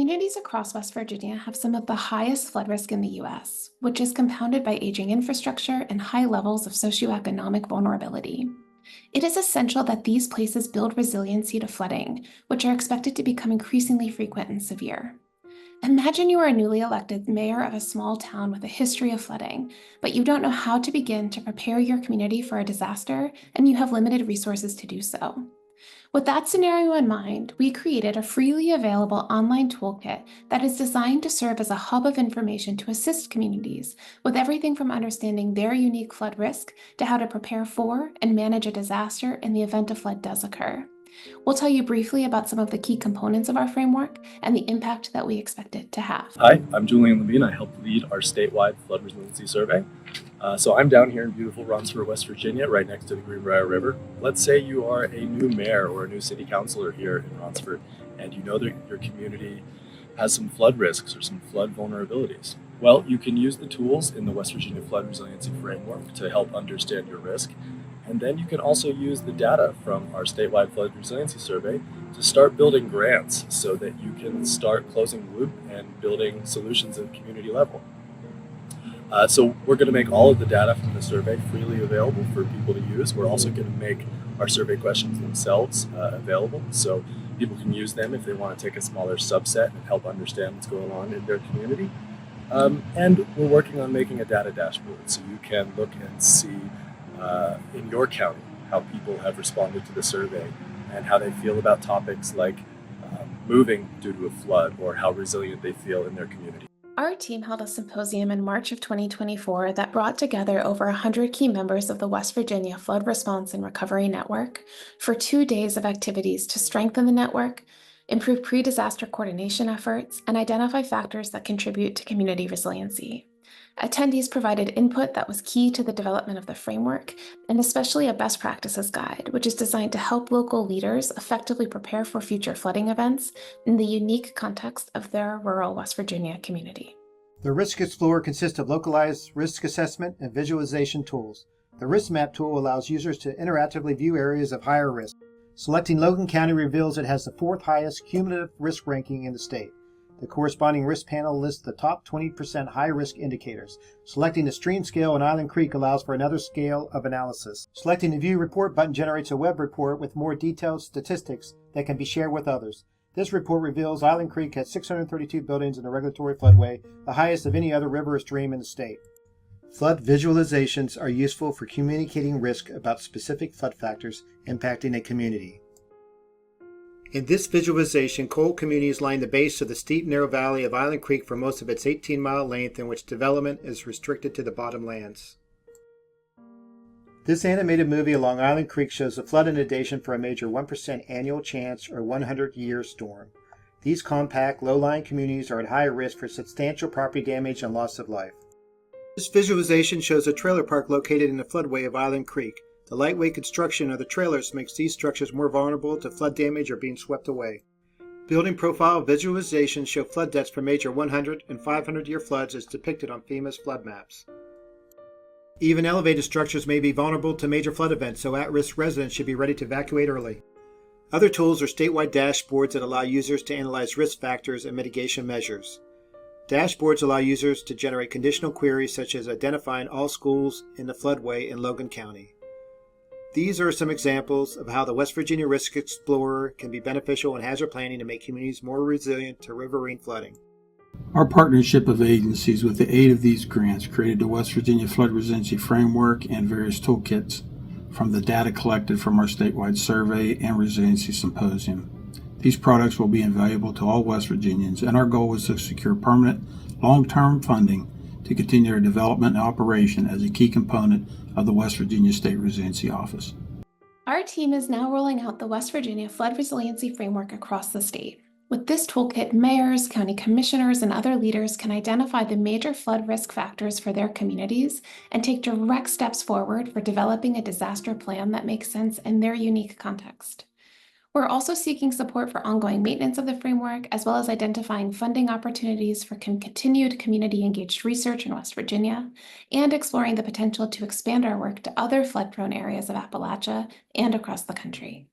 Communities across West Virginia have some of the highest flood risk in the U.S., which is compounded by aging infrastructure and high levels of socioeconomic vulnerability. It is essential that these places build resiliency to flooding, which are expected to become increasingly frequent and severe. Imagine you are a newly elected mayor of a small town with a history of flooding, but you don't know how to begin to prepare your community for a disaster, and you have limited resources to do so. With that scenario in mind, we created a freely available online toolkit that is designed to serve as a hub of information to assist communities with everything from understanding their unique flood risk to how to prepare for and manage a disaster in the event a flood does occur. We'll tell you briefly about some of the key components of our framework and the impact that we expect it to have. Hi, I'm Julian Levine. I help lead our statewide flood resiliency survey. So I'm down here in beautiful Ronceverte, West Virginia, right next to the Greenbrier River. Let's say you are a new mayor or a new city councilor here in Ronceverte, and you know that your community has some flood risks or some flood vulnerabilities. Well, you can use the tools in the West Virginia Flood Resiliency Framework to help understand your risk. And then you can also use the data from our statewide flood resiliency survey to start building grants so that you can start closing the loop and building solutions at the community level. So we're going to make all of the data from the survey freely available for people to use. We're also going to make our survey questions themselves available so people can use them if they want to take a smaller subset and help understand what's going on in their community. And we're working on making a data dashboard so you can look and see in your county how people have responded to the survey and how they feel about topics like moving due to a flood or how resilient they feel in their community. Our team held a symposium in March of 2024 that brought together over 100 key members of the West Virginia Flood Response and Recovery Network for 2 days of activities to strengthen the network, improve pre-disaster coordination efforts, and identify factors that contribute to community resiliency. Attendees provided input that was key to the development of the framework, and especially a best practices guide, which is designed to help local leaders effectively prepare for future flooding events in the unique context of their rural West Virginia community. The Risk Explorer consists of localized risk assessment and visualization tools. The Risk Map tool allows users to interactively view areas of higher risk. Selecting Logan County reveals it has the 4th highest cumulative risk ranking in the state. The corresponding risk panel lists the top 20% high-risk indicators. Selecting the stream scale in Island Creek allows for another scale of analysis. Selecting the View Report button generates a web report with more detailed statistics that can be shared with others. This report reveals Island Creek has 632 buildings in a regulatory floodway, the highest of any other river or stream in the state. Flood visualizations are useful for communicating risk about specific flood factors impacting a community. In this visualization, coal communities line the base of the steep, narrow valley of Island Creek for most of its 18-mile length in which development is restricted to the bottomlands. This animated movie along Island Creek shows the flood inundation for a major 1% annual chance or 100-year storm. These compact, low-lying communities are at high risk for substantial property damage and loss of life. This visualization shows a trailer park located in the floodway of Island Creek. The lightweight construction of the trailers makes these structures more vulnerable to flood damage or being swept away. Building profile visualizations show flood depths for major 100 and 500-year floods as depicted on FEMA's flood maps. Even elevated structures may be vulnerable to major flood events, so at-risk residents should be ready to evacuate early. Other tools are statewide dashboards that allow users to analyze risk factors and mitigation measures. Dashboards allow users to generate conditional queries such as identifying all schools in the floodway in Logan County. These are some examples of how the West Virginia Risk Explorer can be beneficial in hazard planning to make communities more resilient to riverine flooding. Our partnership of agencies with the aid of these grants created the West Virginia Flood Resiliency Framework and various toolkits from the data collected from our statewide survey and resiliency symposium. These products will be invaluable to all West Virginians, and our goal is to secure permanent, long-term funding to continue our development and operation as a key component of the West Virginia State Resiliency Office. Our team is now rolling out the West Virginia Flood Resiliency Framework across the state. With this toolkit, mayors, county commissioners, and other leaders can identify the major flood risk factors for their communities and take direct steps forward for developing a disaster plan that makes sense in their unique context. We're also seeking support for ongoing maintenance of the framework, as well as identifying funding opportunities for continued community-engaged research in West Virginia, and exploring the potential to expand our work to other flood-prone areas of Appalachia and across the country.